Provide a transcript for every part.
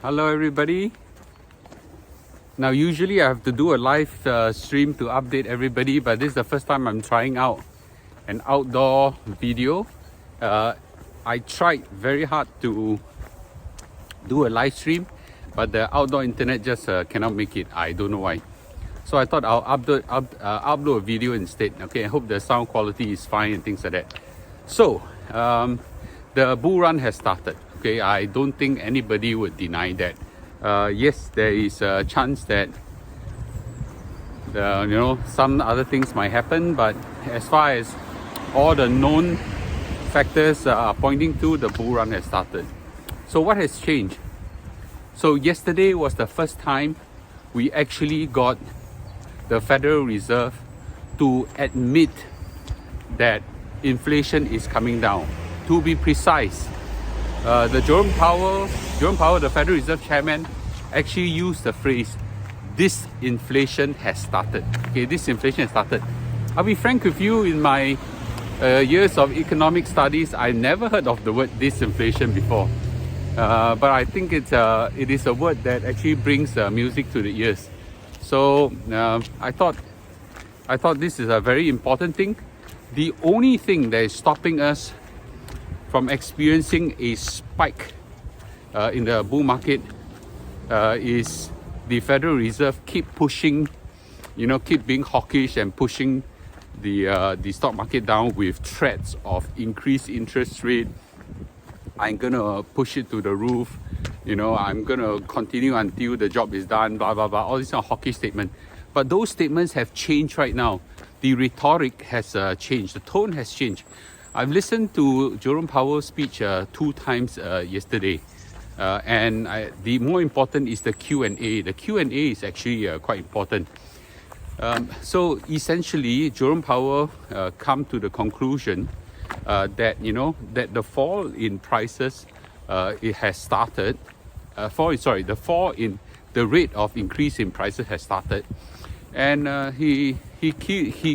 Hello everybody. Now usually I have to do a live stream to update everybody, but this is the first time I'm trying out an outdoor video. I tried very hard to do a live stream, but the outdoor internet just cannot make it. I don't know why. So I thought I'll upload a video instead. Okay, I hope the sound quality is fine and things like that. So the bull run has started. Okay, I don't think anybody would deny that. Yes, there is a chance that some other things might happen, but as far as all the known factors are pointing to, the bull run has started. So what has changed? So yesterday was the first time we actually got the Federal Reserve to admit that inflation is coming down. To be precise, the Jerome Powell, the Federal Reserve Chairman, actually used the phrase, "Disinflation has started." Okay, disinflation has started. I'll be frank with you, in my years of economic studies, I never heard of the word disinflation before. But I think it is a word that actually brings music to the ears. So I thought this is a very important thing. The only thing that is stopping us from experiencing a spike in the bull market is the Federal Reserve keep pushing, keep being hawkish and pushing the stock market down with threats of increased interest rate. I'm gonna push it to the roof. I'm gonna continue until the job is done. Blah blah blah. All these are hawkish statements, but those statements have changed right now. The rhetoric has changed. The tone has changed. I've listened to Jerome Powell's speech 2 times yesterday, and the more important is the Q&A. The Q&A is actually quite important. So essentially, Jerome Powell come to the conclusion that that the fall in prices it has started. The fall in the rate of increase in prices has started, and he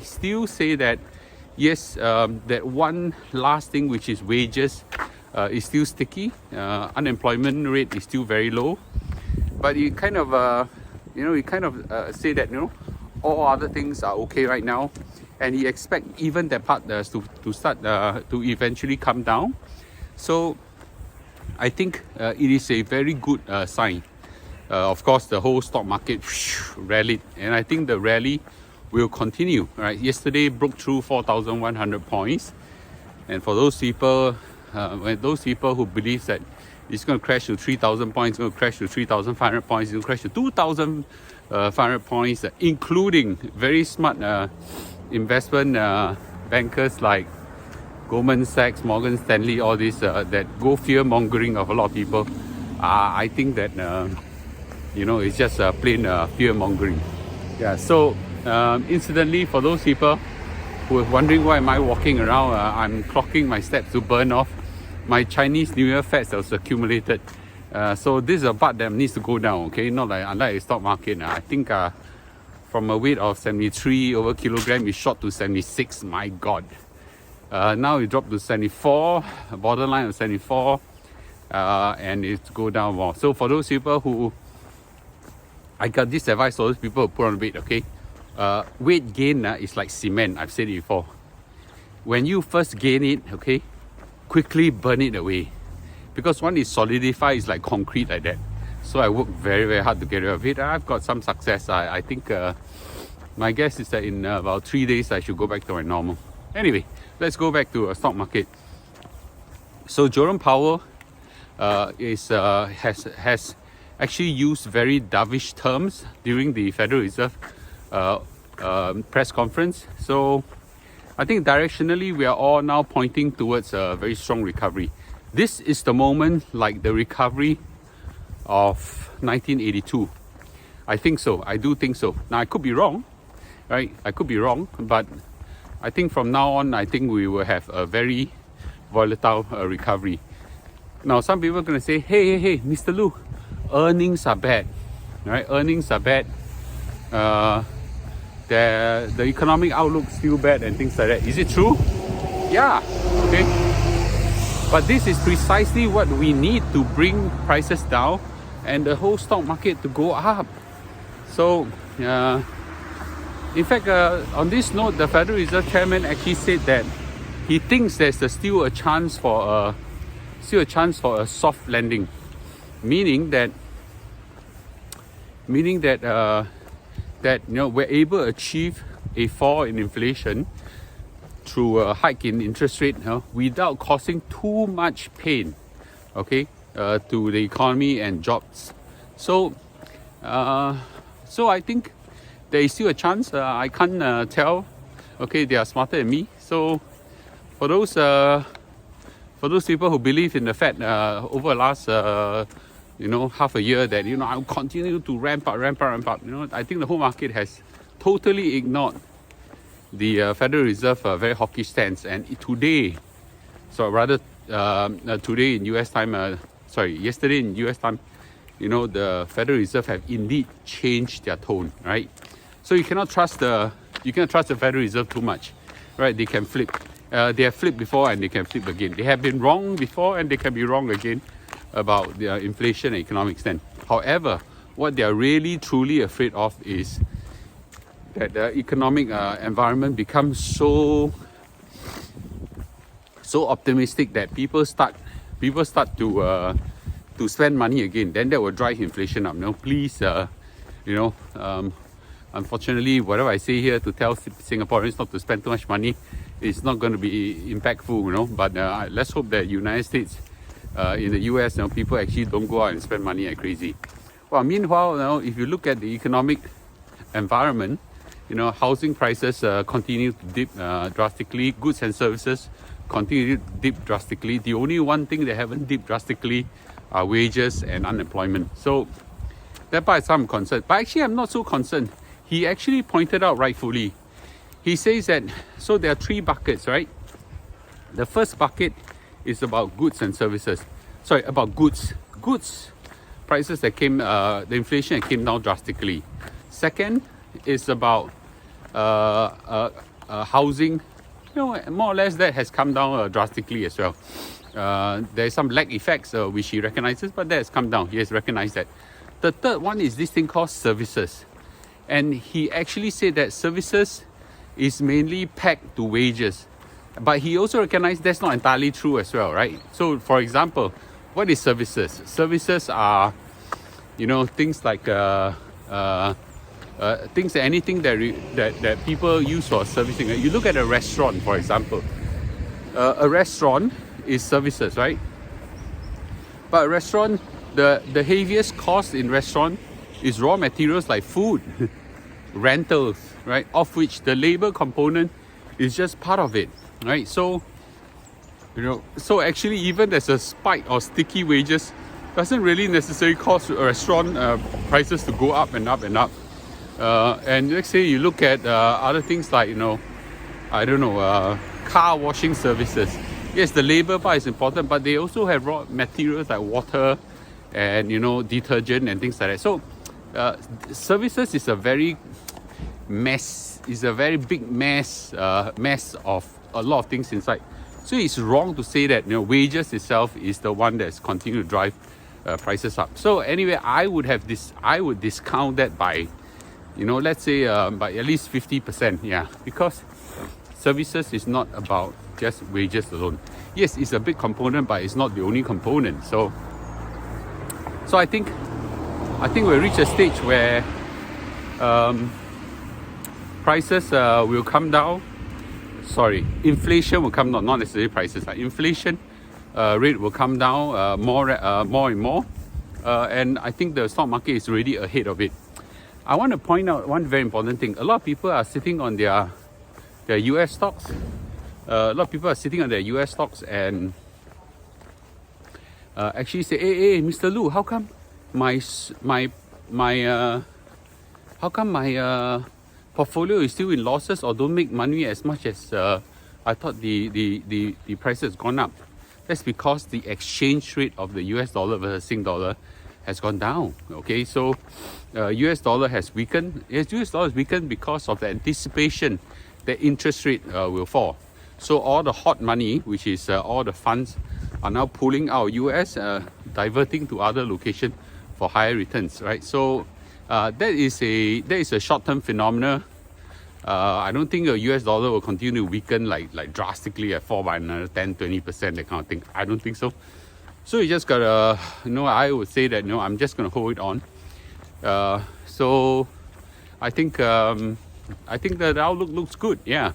still say that. Yes, that one last thing, which is wages, is still sticky. Unemployment rate is still very low, but he kind of, say that all other things are okay right now, and he expect even that part to start to eventually come down. So I think it is a very good sign. Of course, the whole stock market rallied, and I think the rally will continue. Right? Yesterday broke through 4,100 points, and for those people who believe that it's going to crash to 3,000 points, it's going to crash to 3,500 points, it's going to crash to 2,500 points, including very smart investment bankers like Goldman Sachs, Morgan Stanley, all these that go fear mongering of a lot of people. I think that it's just plain fear mongering. Yeah. So. Incidentally, for those people who are wondering why am I walking around, I'm clocking my steps to burn off my Chinese New Year fats that was accumulated. So this is a part that needs to go down, okay? Not like unlike a stock market. I think from a weight of 73 over kilogram, it shot to 76. My God. Now it dropped to 74, a borderline of 74, and it's go down more. So for those people who, I got this advice for those people who put on weight, okay? Weight gain is like cement. I've said it before. When you first gain it, okay, quickly burn it away, because when it solidifies, it's like concrete like that. So I worked very, very hard to get rid of it. I've got some success. I think my guess is that in about 3 days I should go back to my normal. Anyway, let's go back to a stock market. So Jerome Powell has actually used very dovish terms during the Federal Reserve press conference. So I think directionally we are all now pointing towards a very strong recovery. This is the moment like the recovery of 1982. I think so. I do think so. Now I could be wrong, right? I could be wrong, but I think from now on, I think we will have a very volatile recovery. Now some people are going to say, hey, Mr. Lu, earnings are bad, right? Earnings are bad. The economic outlook still bad and things like that. Is it true? Yeah, okay. But this is precisely what we need to bring prices down and the whole stock market to go up. So in fact, on this note, the Federal Reserve Chairman actually said that he thinks there's still a chance for a soft landing, meaning that we're able to achieve a fall in inflation through a hike in interest rate without causing too much pain, okay, to the economy and jobs. So I think there is still a chance. I can't tell. Okay, they are smarter than me. So for those people who believe in the Fed over the last half a year that I'll continue to ramp up. I think the whole market has totally ignored the Federal Reserve very hawkish stance. And today, today in US time, yesterday in US time, the Federal Reserve have indeed changed their tone, right? So you cannot trust the Federal Reserve too much, right? They can flip. They have flipped before and they can flip again. They have been wrong before and they can be wrong again about the inflation and economic stand. However, what they are really truly afraid of is that the economic environment becomes so optimistic that people start to spend money again. Then that will drive inflation up. Please, unfortunately, whatever I say here to tell Singaporeans not to spend too much money is not going to be impactful. But let's hope that United States, in the US, people actually don't go out and spend money like crazy. Well, meanwhile, if you look at the economic environment, housing prices continue to dip drastically. Goods and services continue to dip drastically. The only one thing that haven't dipped drastically are wages and unemployment. So that part is some concern. But actually, I'm not so concerned. He actually pointed out rightfully. He says that, so there are three buckets, right? The first bucket is about goods and services. About goods. Goods prices that came, the inflation that came down drastically. Second is about housing. More or less that has come down drastically as well. There's some lag effects which he recognizes, but that has come down. He has recognized that. The third one is this thing called services. And he actually said that services is mainly pegged to wages. But he also recognized that's not entirely true as well, right? So, for example, what is services? Services are, things like anything that people use for servicing. You look at a restaurant, for example. A restaurant is services, right? But a restaurant, the heaviest cost in restaurant is raw materials like food, rentals, right? Of which the labor component is just part of it, right? So, so actually even there's a spike of sticky wages doesn't really necessarily cause a restaurant prices to go up and up and up. And let's say you look at other things like, car washing services. Yes, the labor part is important, but they also have raw materials like water and, detergent and things like that. So services is a very big mess of a lot of things inside. So it's wrong to say that wages itself is the one that's continuing to drive prices up. So anyway, I would discount that by let's say by at least 50%. Yeah, because services is not about just wages alone. Yes, it's a big component, but it's not the only component. So I think we'll reach a stage where prices will come down. Inflation will come down, not necessarily prices. Inflation rate will come down more and more. And I think the stock market is already ahead of it. I want to point out one very important thing. A lot of people are sitting on their US stocks. A lot of people are sitting on their US stocks and actually say, hey, Mr. Lu, how come my portfolio is still in losses or don't make money as much as I thought the price has gone up? That's because the exchange rate of the US dollar versus Sing dollar has gone down. Okay, so US dollar has weakened. Yes, US dollar has weakened because of the anticipation that interest rate will fall. So all the hot money, which is all the funds, are now pulling out US, diverting to other locations for higher returns, right? So that is a short-term phenomena. I don't think the US dollar will continue to weaken like drastically, fall by another 10-20%, that kind of thing. I don't think so. So you just gotta, I would say that, I'm just gonna hold it on. So I think that the outlook looks good, yeah.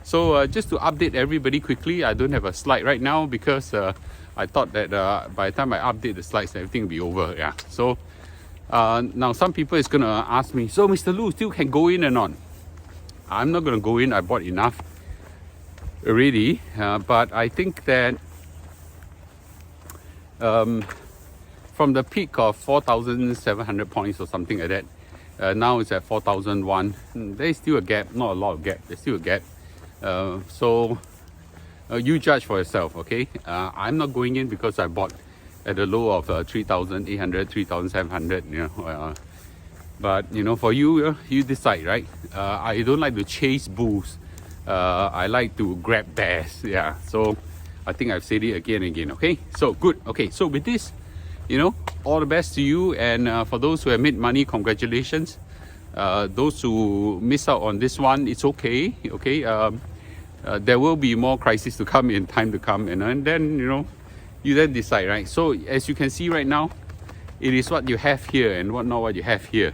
So just to update everybody quickly, I don't have a slide right now because I thought that by the time I update the slides, everything will be over, yeah. So now some people is gonna ask me, so Mr. Lu still can go in or not? I'm not gonna go in, I bought enough already, but I think that from the peak of 4,700 points or something like that, now it's at 4,001. There's still a gap, not a lot of gap, there's still a gap. So you judge for yourself, okay? I'm not going in because I bought at the low of 3,800, 3,700, but for you, you decide, right? I don't like to chase bulls. I like to grab bears, yeah. So I think I've said it again and again, okay? So good, okay, so with this, all the best to you, and for those who have made money, congratulations. Those who miss out on this one, it's okay, okay? There will be more crises to come in time to come, and then, you then decide, right? So as you can see right now, it is what you have here and not what you have here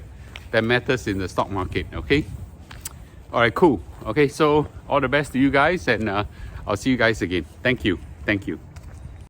that matters in the stock market, okay? All right, cool. Okay, so all the best to you guys, and I'll see you guys again. Thank you. Thank you.